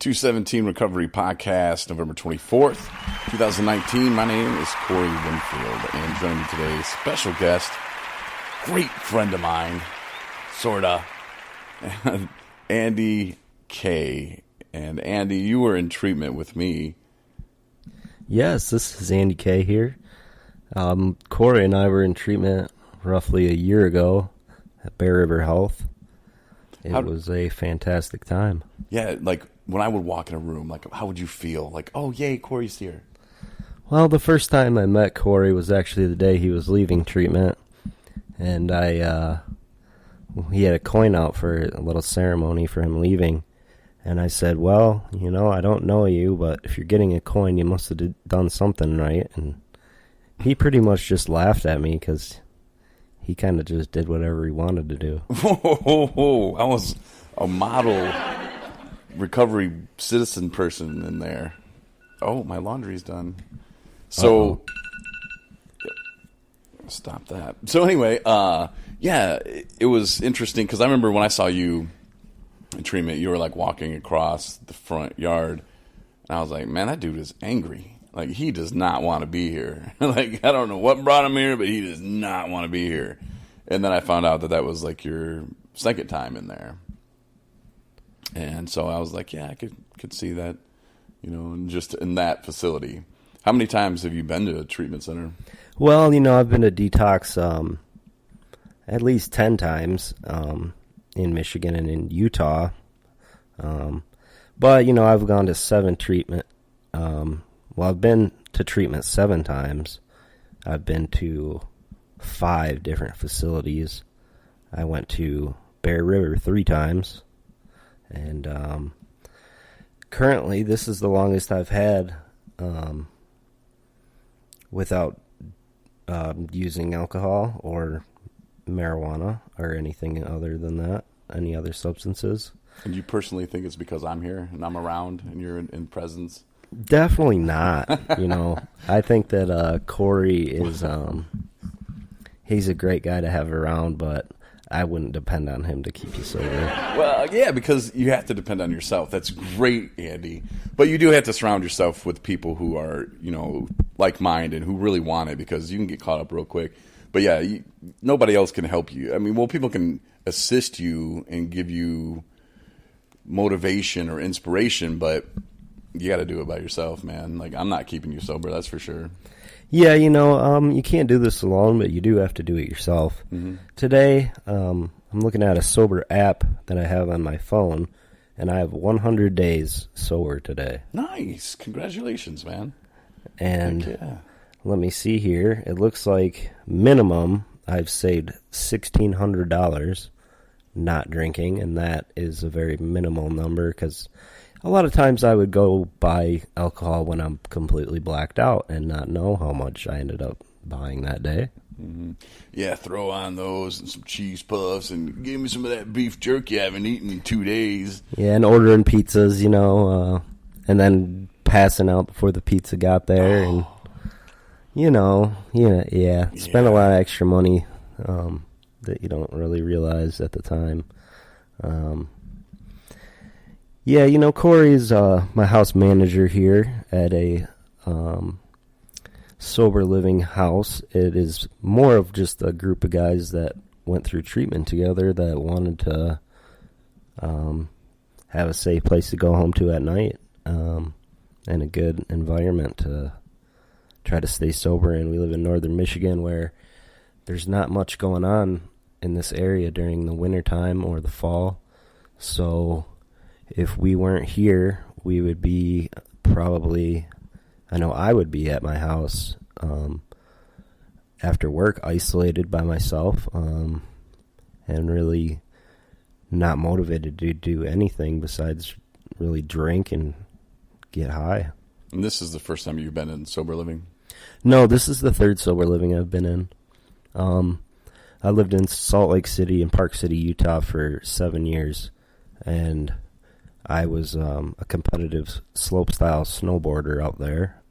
217 Recovery Podcast, November 24th, 2019. My name is Corey Winfield, and joining me today, special guest, great friend of mine, sorta, Andy K. And Andy, you were in treatment with me. Yes, this is Andy K. here. Corey and I were in treatment roughly a year ago at Bear River Health. It was a fantastic time. Yeah, like when I would walk in a room, like how would you feel? Like, oh, yay, Corey's here. Well, the first time I met Corey was actually the day he was leaving treatment. And he had a coin out for a little ceremony for him leaving. And I said, well, you know, I don't know you, but if you're getting a coin, you must have done something right. And he pretty much just laughed at me because he kind of just did whatever he wanted to do. Whoa. I was a model recovery citizen person in there. Oh, my laundry's done. So, stop that. So anyway, yeah, it was interesting because I remember when I saw you in treatment, you were like walking across the front yard, and I was like, man, that dude is angry. Like, he does not want to be here. Like, I don't know what brought him here, but he does not want to be here. And then I found out that was like your second time in there. And so I was like, yeah, I could see that, you know, just in that facility. How many times have you been to a treatment center? Well, you know, I've been to detox at least 10 times in Michigan and in Utah. But, you know, I've gone to 7 treatment. Well, I've been to treatment 7 times. I've been to 5 different facilities. I went to Bear River 3 times. And currently, this is the longest I've had without using alcohol or marijuana or anything other than that, any other substances. And you personally think it's because I'm here and I'm around and you're in presence? Definitely not. You know, I think that Corey is he's a great guy to have around, but I wouldn't depend on him to keep you sober. Well, yeah, because you have to depend on yourself. That's great, Andy. But you do have to surround yourself with people who are, you know, like-minded, who really want it, because you can get caught up real quick. But yeah, nobody else can help you. I mean, well, people can assist you and give you motivation or inspiration, but you got to do it by yourself, man. Like, I'm not keeping you sober, that's for sure. Yeah, you know, you can't do this alone, but you do have to do it yourself. Mm-hmm. Today, I'm looking at a sober app that I have on my phone, and I have 100 days sober today. Nice. Congratulations, man. And yeah. Let me see here. It looks like minimum I've saved $1,600 not drinking, and that is a very minimal number because a lot of times I would go buy alcohol when I'm completely blacked out and not know how much I ended up buying that day. Mm-hmm. Yeah, throw on those and some cheese puffs and give me some of that beef jerky I haven't eaten in 2 days. Yeah, and ordering pizzas, you know, and then passing out before the pizza got there. And, you know, spend a lot of extra money that you don't really realize at the time. Yeah, you know, Corey's my house manager here at a sober living house. It is more of just a group of guys that went through treatment together that wanted to have a safe place to go home to at night and a good environment to try to stay sober in. We live in northern Michigan where there's not much going on in this area during the wintertime or the fall. So if we weren't here, we would be probably, I know I would be at my house after work, isolated by myself, and really not motivated to do anything besides really drink and get high. And this is the first time you've been in sober living? No, this is the 3rd sober living I've been in. I lived in Salt Lake City and Park City, Utah for 7 years, and I was a competitive slopestyle snowboarder out there,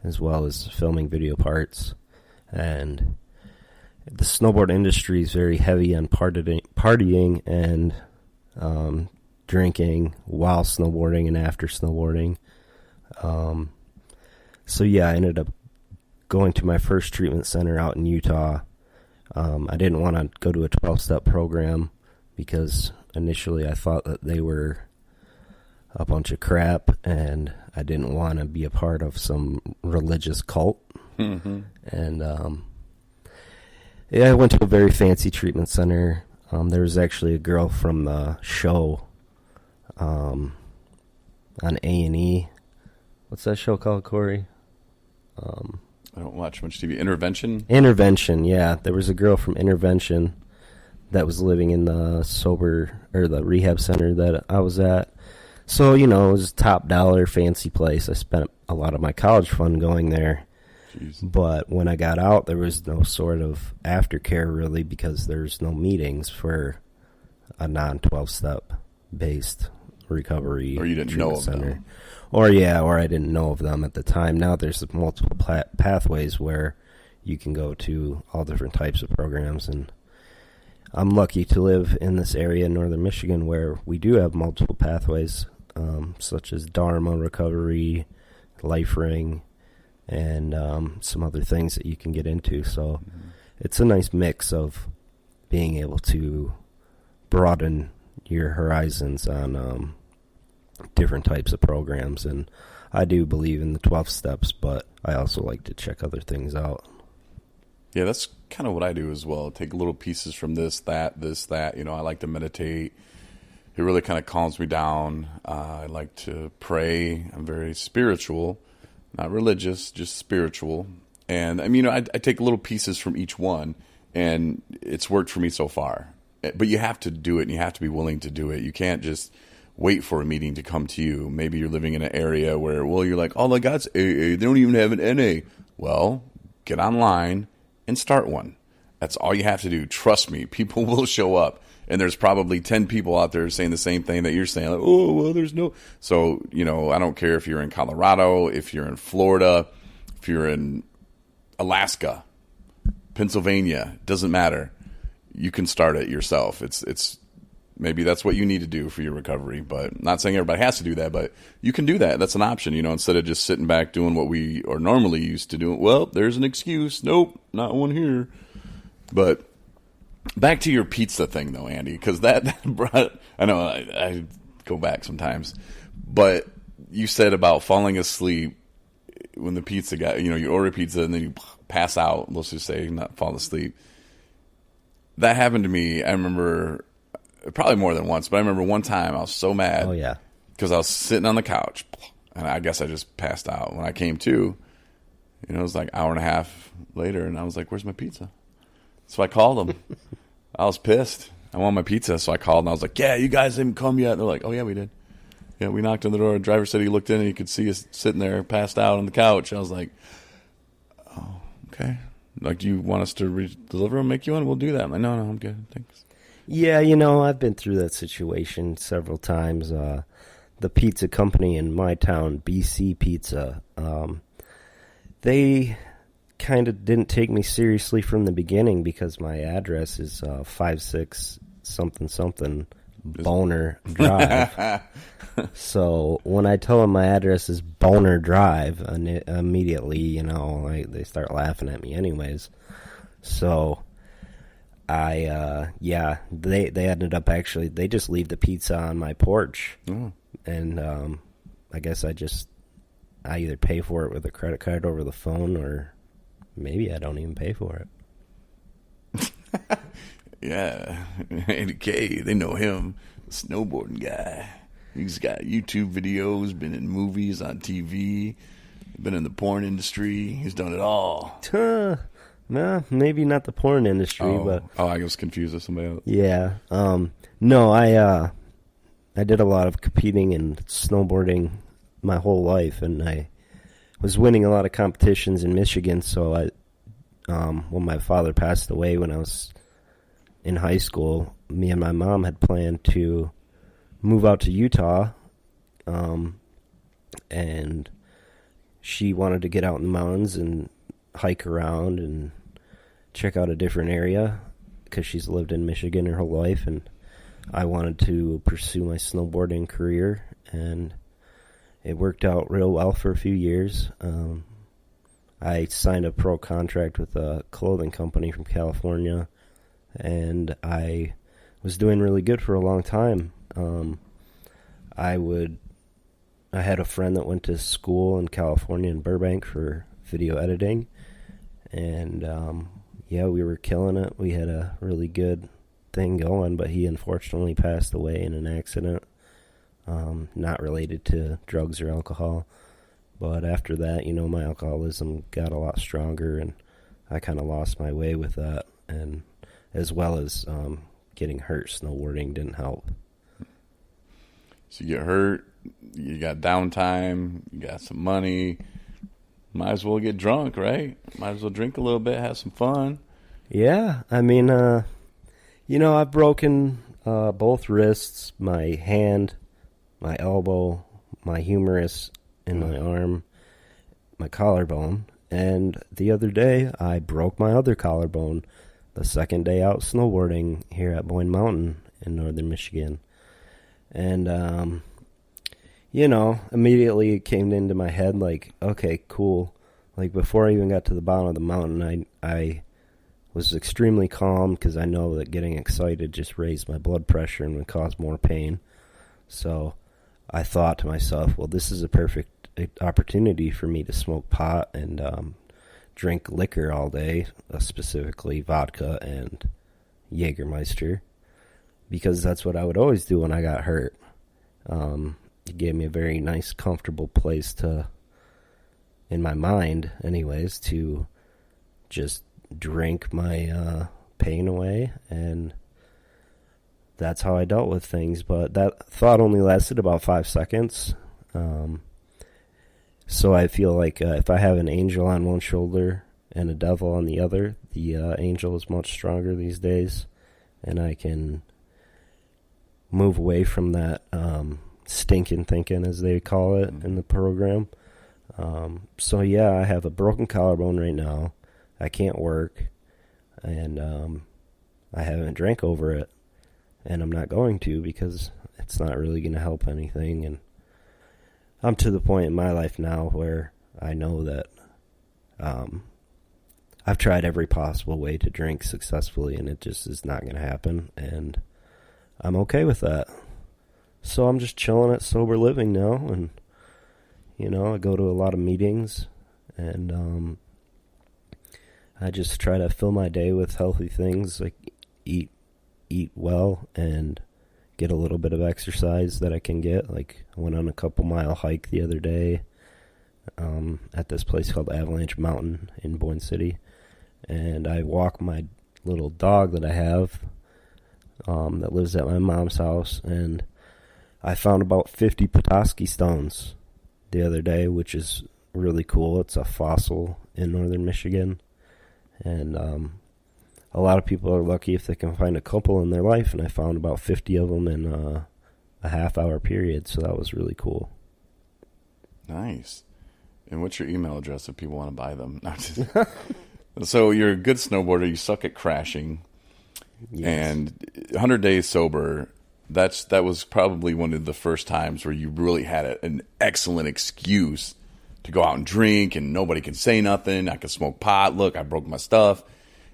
as well as filming video parts. And the snowboard industry is very heavy on partying and drinking while snowboarding and after snowboarding. So yeah, I ended up going to my first treatment center out in Utah. I didn't want to go to a 12-step program because initially I thought that they were a bunch of crap, and I didn't want to be a part of some religious cult. Mm-hmm. And yeah, I went to a very fancy treatment center. There was actually a girl from the show on A&E. What's that show called, Corey? I don't watch much TV. Intervention? Intervention, yeah. There was a girl from Intervention that was living in the rehab center that I was at. So, it was a top dollar, fancy place. I spent a lot of my college fund going there. Jeez. But when I got out, there was no sort of aftercare really, because there's no meetings for a non-12-step based recovery. Or you didn't know of center. them. Or I didn't know of them at the time. Now there's multiple pathways where you can go to all different types of programs, and I'm lucky to live in this area in northern Michigan where we do have multiple pathways, such as Dharma recovery, Life Ring, and some other things that you can get into. So it's a nice mix of being able to broaden your horizons on different types of programs. And I do believe in the 12 steps, but I also like to check other things out. Yeah, that's kind of what I do as well. Take little pieces from this, that. I like to meditate. It really kind of calms me down. I like to pray. I'm very spiritual, not religious, just spiritual. And I take little pieces from each one, and it's worked for me so far. But you have to do it, and you have to be willing to do it. You can't just wait for a meeting to come to you. Maybe you're living in an area where, you're like, oh, my God's AA. They don't even have an NA. Well, get online and start one. That's all you have to do. Trust me, people will show up. And there's probably 10 people out there saying the same thing that you're saying. Like, oh, well, there's no. So, I don't care if you're in Colorado, if you're in Florida, if you're in Alaska, Pennsylvania, doesn't matter. You can start it yourself. It's maybe that's what you need to do for your recovery, but not saying everybody has to do that, but you can do that. That's an option, instead of just sitting back doing what we are normally used to doing. Well, there's an excuse. Nope, not one here. But back to your pizza thing, though, Andy, because that brought, I know I go back sometimes, but you said about falling asleep when the pizza got, you order pizza and then you pass out, let's just say, not fall asleep. That happened to me, I remember, probably more than once, but I remember one time I was so mad. Oh, yeah. Because I was sitting on the couch, and I guess I just passed out. When I came to, it was like an hour and a half later, and I was like, where's my pizza? So I called them. I was pissed. I want my pizza, so I called, and I was like, yeah, you guys haven't come yet. And they're like, oh, yeah, we did. Yeah, we knocked on the door. The driver said he looked in, and he could see us sitting there passed out on the couch. I was like, oh, okay. Like, do you want us to deliver them, make you one? We'll do that. I'm like, no, I'm good. Thanks. Yeah, I've been through that situation several times. The pizza company in my town, BC Pizza, they kind of didn't take me seriously from the beginning because my address is 56 something Boner Drive. So when I tell them my address is Boner Drive, immediately, they start laughing at me anyways. So they ended up they just leave the pizza on my porch. Oh. And I guess I either pay for it with a credit card over the phone, or maybe I don't even pay for it. Yeah, Andy K, they know him, the snowboarding guy. He's got YouTube videos, been in movies, on TV, been in the porn industry. He's done it all. No, maybe not the porn industry, but I was confused with somebody else. Yeah. No, I did a lot of competing and snowboarding my whole life, and I was winning a lot of competitions in Michigan. So when my father passed away when I was in high school, me and my mom had planned to move out to Utah, and she wanted to get out in the mountains and hike around and check out a different area because she's lived in Michigan her whole life. And I wanted to pursue my snowboarding career, and it worked out real well for a few years. I signed a pro contract with a clothing company from California, and I was doing really good for a long time. I had a friend that went to school in California in Burbank for video editing, and we were killing it. We had a really good thing going, but he unfortunately passed away in an accident, not related to drugs or alcohol. But after that, my alcoholism got a lot stronger, and I kind of lost my way with that, and as well as getting hurt snowboarding didn't help. So you get hurt, you got downtime, you got some money, might as well get drunk, right? Might as well drink a little bit, have some fun. Yeah, I mean, I've broken both wrists, my hand, my elbow, my humerus in my arm, my collarbone, and the other day I broke my other collarbone the second day out snowboarding here at Boyne Mountain in northern Michigan. And, immediately it came into my head like, okay, cool. Like before I even got to the bottom of the mountain, I was extremely calm because I know that getting excited just raised my blood pressure and would cause more pain. So I thought to myself, well, this is a perfect opportunity for me to smoke pot and drink liquor all day, specifically vodka and Jägermeister, because that's what I would always do when I got hurt. It gave me a very nice, comfortable place to, in my mind anyways, to just drink my pain away, and that's how I dealt with things. But that thought only lasted about 5 seconds. So I feel like if I have an angel on one shoulder and a devil on the other, the angel is much stronger these days, and I can move away from that stinking thinking, as they call it in the program. So yeah, I have a broken collarbone right now. I can't work, and I haven't drank over it, and I'm not going to because it's not really going to help anything. And I'm to the point in my life now where I know that I've tried every possible way to drink successfully, and it just is not going to happen, and I'm okay with that. So I'm just chilling at Sober Living now, and I go to a lot of meetings, and I just try to fill my day with healthy things, like eat well and get a little bit of exercise that I can get. Like I went on a couple-mile hike the other day at this place called Avalanche Mountain in Boyne City, and I walk my little dog that I have that lives at my mom's house, and I found about 50 Petoskey stones the other day, which is really cool. It's a fossil in northern Michigan, and a lot of people are lucky if they can find a couple in their life, and I found about 50 of them in a half-hour period, so that was really cool. Nice. And what's your email address if people want to buy them? So you're a good snowboarder. You suck at crashing. Yes. And 100 days sober, that was probably one of the first times where you really had an excellent excuse to go out and drink, and nobody can say nothing. I could smoke pot. Look, I broke my stuff.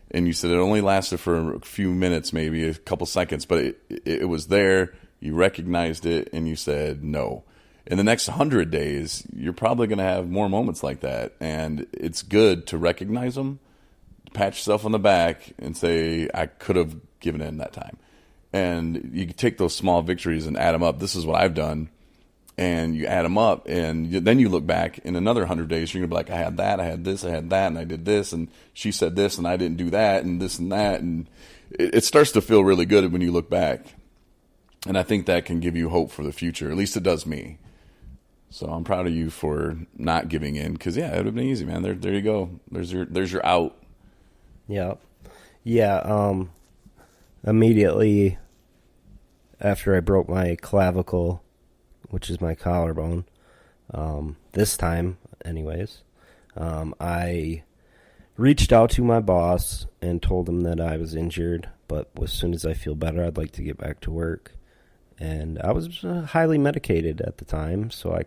And you said it only lasted for a few minutes, maybe a couple seconds, but it was there. You recognized it, and you said no. In the next 100 days, you're probably going to have more moments like that, and it's good to recognize them, pat yourself on the back, and say, I could have given in that time. And you take those small victories and add them up. This is what I've done. And you add them up, and then you look back in another 100 days, you're going to be like, I had that, I had this, I had that, and I did this, and she said this, and I didn't do that, and this and that. And it starts to feel really good when you look back. And I think that can give you hope for the future. At least it does me. So I'm proud of you for not giving in, because, yeah, it would have been easy, man. There you go. There's your out. Yeah. Yeah, immediately after I broke my clavicle, which is my collarbone, this time anyways, I reached out to my boss and told him that I was injured but as soon as I feel better, I'd like to get back to work. And I was highly medicated at the time, so I